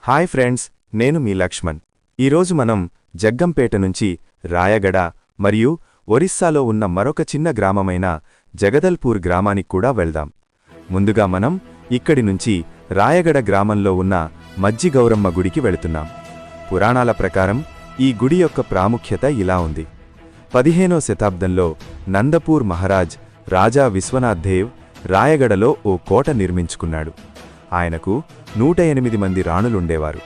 Hi friends, నేను మీ లక్ష్మణ్. ఈరోజు మనం జగ్గంపేట నుంచి రాయగడ మరియు ఒరిస్సాలో ఉన్న మరొక చిన్న గ్రామమైన జగదల్పూర్ గ్రామానికి కూడా వెళ్దాం. ముందుగా మనం ఇక్కడి నుంచి రాయగడ గ్రామంలో ఉన్న మజ్జిగౌరమ్మ గుడికి వెళుతున్నాం. పురాణాల ప్రకారం ఈ గుడి యొక్క ప్రాముఖ్యత ఇలా ఉంది. 15వ శతాబ్దంలో నందపూర్ మహారాజ్ రాజా విశ్వనాథ్ దేవ్ రాయగడలో ఓ కోట నిర్మించుకున్నాడు. ఆయనకు 108 మంది రాణులుండేవారు.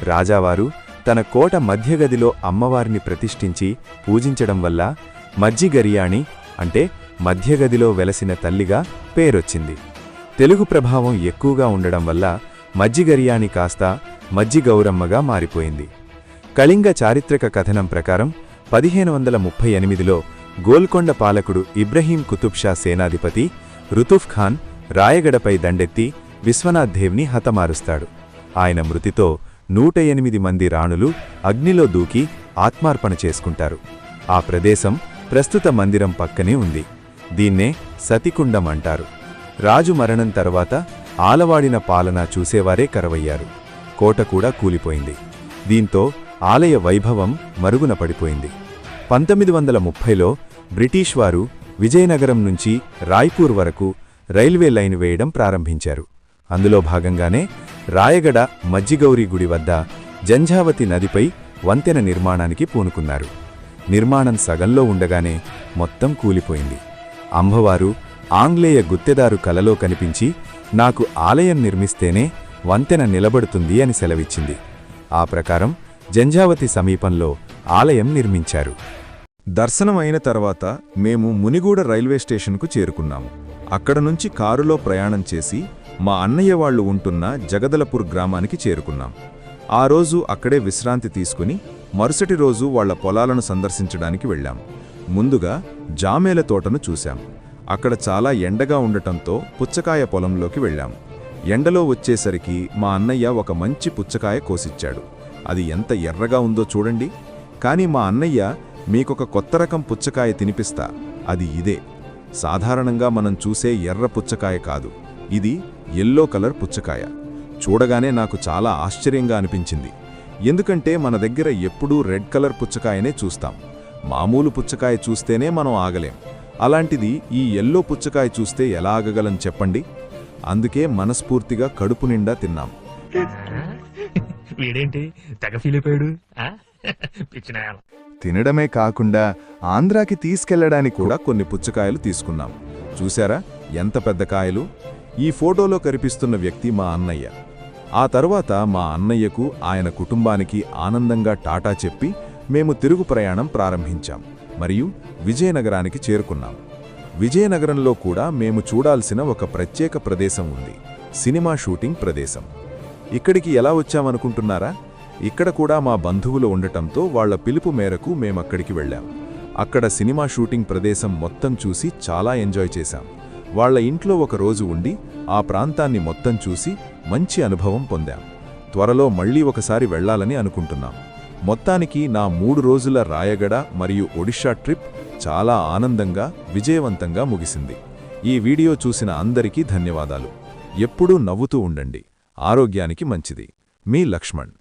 రాజావారు తన కోట మధ్యగదిలో అమ్మవారిని ప్రతిష్ఠించి పూజించడం వల్ల మజ్జిగరియాణి అంటే మధ్యగదిలో వెలసిన తల్లిగా పేరొచ్చింది. తెలుగు ప్రభావం ఎక్కువగా ఉండడం వల్ల మజ్జిగరియాణి కాస్త మజ్జిగౌరమ్మగా మారిపోయింది. కళింగ చారిత్రక కథనం ప్రకారం 1538లో గోల్కొండ పాలకుడు ఇబ్రహీం కుతుబ్ షా సేనాధిపతి రుతుఫ్ ఖాన్ రాయగడపై దండెత్తి విశ్వనాథ్ దేవ్ని హతమారుస్తాడు. ఆయన మృతితో 108 మంది రాణులు అగ్నిలో దూకి ఆత్మార్పణ చేసుకుంటారు. ఆ ప్రదేశం ప్రస్తుత మందిరం పక్కనే ఉంది. దీన్నే సతికుండం అంటారు. రాజు మరణం తర్వాత ఆలవాడిన పాలన చూసేవారే కరవయ్యారు. కోట కూడా కూలిపోయింది. దీంతో ఆలయ వైభవం మరుగున పడిపోయింది. 1930లో బ్రిటిష్ వారు విజయనగరం నుంచి రాయ్పూర్ వరకు రైల్వే లైన్ వేయడం ప్రారంభించారు. అందులో భాగంగానే రాయగడ మజ్జిగౌరి గుడి వద్ద జంఝావతి నదిపై వంతెన నిర్మాణానికి పూనుకున్నారు. నిర్మాణం సగంలో ఉండగానే మొత్తం కూలిపోయింది. అమ్మవారు ఆంగ్లేయ గుత్తెదారు కలలో కనిపించి నాకు ఆలయం నిర్మిస్తేనే వంతెన నిలబడుతుంది అని సెలవిచ్చింది. ఆ ప్రకారం జంఝావతి సమీపంలో ఆలయం నిర్మించారు. దర్శనం అయిన తర్వాత మేము మునిగూడ రైల్వే స్టేషన్కు చేరుకున్నాము. అక్కడ నుంచి కారులో ప్రయాణం చేసి మా అన్నయ్య వాళ్లు ఉంటున్న జగదలపూర్ గ్రామానికి చేరుకున్నాం. ఆ రోజు అక్కడే విశ్రాంతి తీసుకుని మరుసటి రోజు వాళ్ల పొలాలను సందర్శించడానికి వెళ్ళాం. ముందుగా జామేల తోటను చూశాం. అక్కడ చాలా ఎండగా ఉండటంతో పుచ్చకాయ పొలంలోకి వెళ్ళాం. ఎండలో వచ్చేసరికి మా అన్నయ్య ఒక మంచి పుచ్చకాయ కోసిచ్చాడు. అది ఎంత ఎర్రగా ఉందో చూడండి. కాని మా అన్నయ్య మీకొక కొత్త రకం పుచ్చకాయ తినిపిస్తా, అది ఇదే. సాధారణంగా మనం చూసే ఎర్ర పుచ్చకాయ కాదు, ఇది ఎల్లో కలర్ పుచ్చకాయ. చూడగానే నాకు చాలా ఆశ్చర్యంగా అనిపించింది. ఎందుకంటే మన దగ్గర ఎప్పుడూ రెడ్ కలర్ పుచ్చకాయనే చూస్తాం. మామూలు పుచ్చకాయ చూస్తేనే మనం ఆగలేం. అలాంటిది ఈ ఎల్లో పుచ్చకాయ చూస్తే ఎలా ఆగగలం చెప్పండి? అందుకే మనస్ఫూర్తిగా కడుపు నిండా తిన్నాం. తినడమే కాకుండా ఆంధ్రాకి తీసుకెళ్లడానికి కూడా కొన్ని పుచ్చకాయలు తీసుకున్నాం. చూశారా ఎంత పెద్ద కాయలు? ఈ ఫోటోలో కనిపిస్తున్న వ్యక్తి మా అన్నయ్య. ఆ తర్వాత మా అన్నయ్యకు ఆయన కుటుంబానికి ఆనందంగా టాటా చెప్పి మేము తిరుగు ప్రయాణం ప్రారంభించాం మరియు విజయనగరానికి చేరుకున్నాం. విజయనగరంలో కూడా మేము చూడాల్సిన ఒక ప్రత్యేక ప్రదేశం ఉంది, సినిమా షూటింగ్ ప్రదేశం. ఇక్కడికి ఎలా వచ్చామనుకుంటున్నారా? ఇక్కడ కూడా మా బంధువులు ఉండటంతో వాళ్ల పిలుపు మేరకు మేమక్కడికి వెళ్ళాం. అక్కడ సినిమా షూటింగ్ ప్రదేశం మొత్తం చూసి చాలా ఎంజాయ్ చేశాం. వాళ్ల ఇంట్లో ఒక రోజు ఉండి ఆ ప్రాంతాన్ని మొత్తం చూసి మంచి అనుభవం పొందాం. త్వరలో మళ్లీ ఒకసారి వెళ్లాలని అనుకుంటున్నాం. మొత్తానికి నా 3 రోజుల రాయగడ మరియు ఒడిషా ట్రిప్ చాలా ఆనందంగా, విజయవంతంగా ముగిసింది. ఈ వీడియో చూసిన అందరికీ ధన్యవాదాలు. ఎప్పుడూ నవ్వుతూ ఉండండి, ఆరోగ్యానికి మంచిది. మీ లక్ష్మణ్.